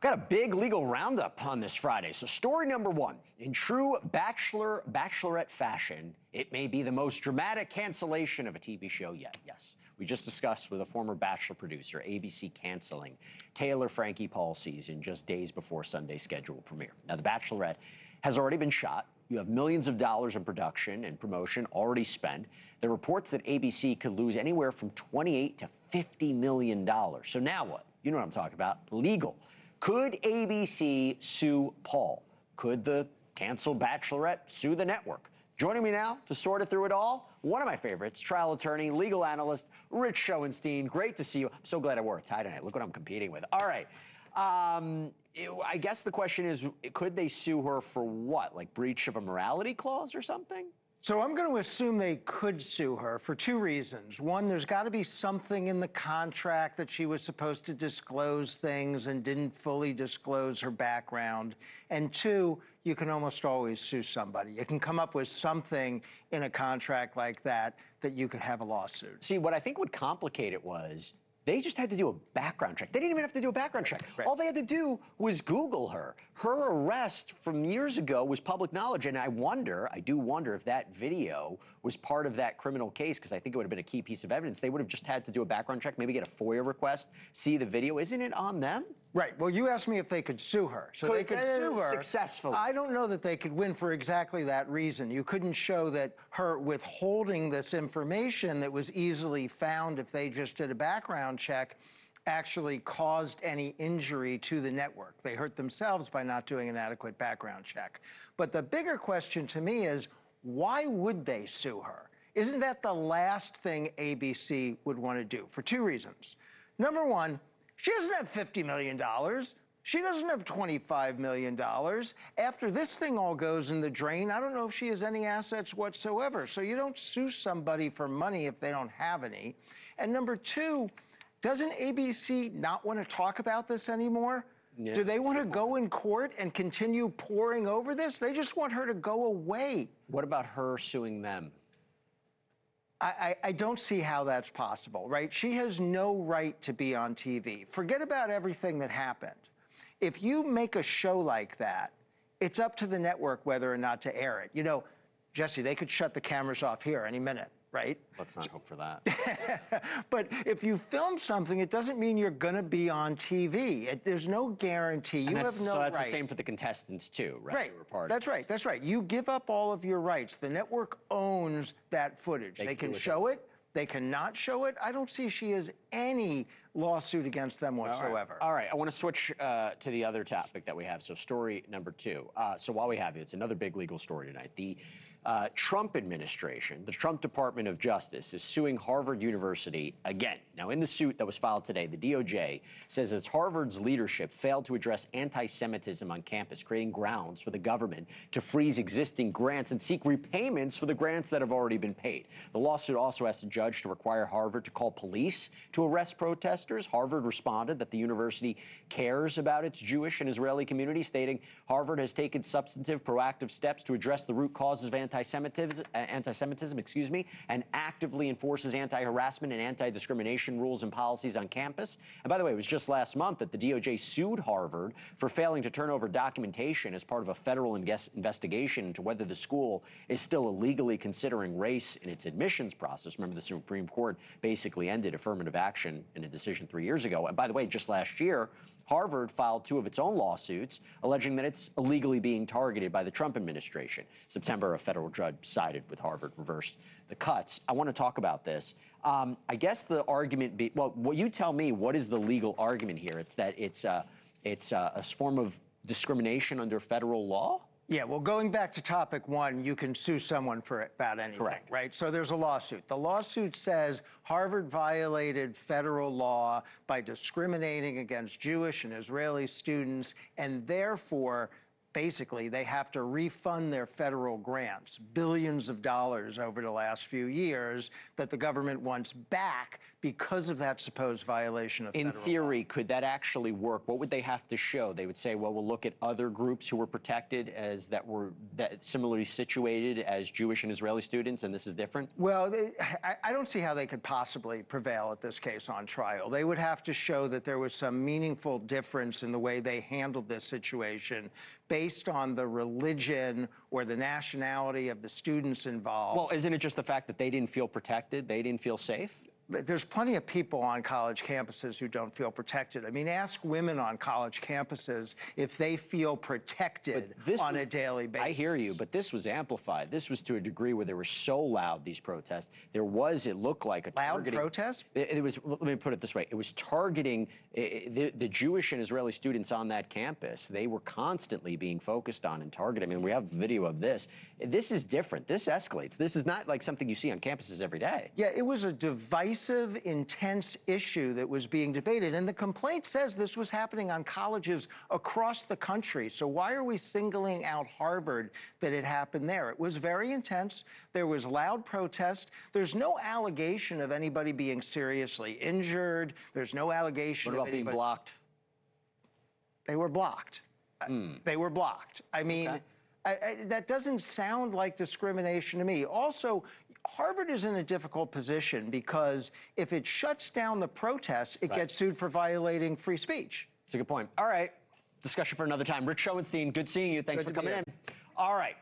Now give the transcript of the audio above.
Got a big legal roundup on this Friday. So story number one, in true Bachelorette fashion, it may be the most dramatic cancellation of a TV show yet. Yes, we just discussed with a former Bachelor producer, ABC canceling Taylor Frankie Paul season just days before Sunday's scheduled premiere. Now, The Bachelorette has already been shot. You have millions of dollars in production and promotion already spent. There are reports that ABC could lose anywhere from $28 to $50 million. So now what? You know what I'm talking about, legal. Could ABC sue Paul? Could the canceled Bachelorette sue the network? Joining me now to sort it through it all, one of my favorites, trial attorney, legal analyst, Rich Schoenstein. Great to see you. I'm so glad I wore a tie tonight. Look what I'm competing with. All right. I guess the question is, could they sue her for what? Like breach of a morality clause or something? So I'm going to assume they could sue her for two reasons. One, there's got to be something in the contract that she was supposed to disclose things and didn't fully disclose her background. And two, you can almost always sue somebody. You can come up with something in a contract like that you could have a lawsuit. See, what I think would complicate it was they just had to do a background check. They didn't even have to do a background check. Right. All they had to do was Google her. Her arrest from years ago was public knowledge, and I do wonder if that video was part of that criminal case, because I think it would have been a key piece of evidence. They would have just had to do a background check, maybe get a FOIA request, see the video. Isn't it on them? Right. Well, you asked me if they could sue her. So they could sue her successfully. I don't know that they could win for exactly that reason. You couldn't show that her withholding this information that was easily found if they just did a background check actually caused any injury to the network. They hurt themselves by not doing an adequate background check. But the bigger question to me is, why would they sue her? Isn't that the last thing ABC would want to do? For two reasons. Number one, she doesn't have $50 million. She doesn't have $25 million. After this thing all goes in the drain, I don't know if she has any assets whatsoever. So you don't sue somebody for money if they don't have any. And number two, doesn't ABC not want to talk about this anymore? Yeah. Do they want to go in court and continue poring over this? They just want her to go away. What about her suing them? I don't see how that's possible, right? She has no right to be on TV. Forget about everything that happened. If you make a show like that, it's up to the network whether or not to air it. You know, Jesse, they could shut the cameras off here any minute, right? Let's not hope for that. But if you film something, it doesn't mean you're going to be on TV. There's no guarantee. You have no right. So that's the same for the contestants, too, right? Right. That's right. That's right. You give up all of your rights. The network owns that footage. They can show it. They cannot show it. I don't see she has any lawsuit against them whatsoever. All right. I want to switch to the other topic that we have. So story number two. So while we have you, it's another big legal story tonight. The Trump administration, the Trump Department of Justice, is suing Harvard University again. Now, in the suit that was filed today, the DOJ says it's Harvard's leadership failed to address anti-Semitism on campus, creating grounds for the government to freeze existing grants and seek repayments for the grants that have already been paid. The lawsuit also asks the judge to require Harvard to call police to arrest protesters. Harvard responded that the university cares about its Jewish and Israeli community, stating Harvard has taken substantive, proactive steps to address the root causes of anti-Semitism, and actively enforces anti-harassment and anti-discrimination rules and policies on campus. And by the way, it was just last month that the DOJ sued Harvard for failing to turn over documentation as part of a federal investigation into whether the school is still illegally considering race in its admissions process. Remember, the Supreme Court basically ended affirmative action in a decision 3 years ago. And by the way, just last year, Harvard filed two of its own lawsuits alleging that it's illegally being targeted by the Trump administration. September, a federal judge sided with Harvard, reversed the cuts. I want to talk about this. I guess the argument well, you tell me, what is the legal argument here? It's that it's a form of discrimination under federal law? Yeah, well, going back to topic one, you can sue someone for about anything, correct, right? So there's a lawsuit. The lawsuit says Harvard violated federal law by discriminating against Jewish and Israeli students, and therefore basically, they have to refund their federal grants, billions of dollars over the last few years that the government wants back because of that supposed violation of federal law. In theory, could that actually work? What would they have to show? They would say, well, we'll look at other groups who were protected as that similarly situated as Jewish and Israeli students, and this is different? Well, I don't see how they could possibly prevail at this case on trial. They would have to show that there was some meaningful difference in the way they handled this situation based on the religion or the nationality of the students involved. Well, isn't it just the fact that they didn't feel protected? They didn't feel safe? There's plenty of people on college campuses who don't feel protected. I mean, ask women on college campuses if they feel protected on a daily basis. I hear you, but this was amplified. This was to a degree where they were so loud, these protests. There was, it looked like a targeting. Loud protest? It was, let me put it this way. It was targeting the Jewish and Israeli students on that campus. They were constantly being focused on and targeted. I mean, we have video of this. This is different. This escalates. This is not like something you see on campuses every day. Yeah, it was a divisive, intense issue that was being debated. And the complaint says this was happening on colleges across the country. So why are we singling out Harvard that it happened there? It was very intense. There was loud protest. There's no allegation of anybody being seriously injured. There's no allegation of anybody being blocked. They were blocked. They were blocked. I mean, okay. That doesn't sound like discrimination to me. Also, Harvard is in a difficult position because if it shuts down the protests, it gets sued for violating free speech. That's a good point. All right. Discussion for another time. Rich Schoenstein, good seeing you. Thanks for coming in. All right.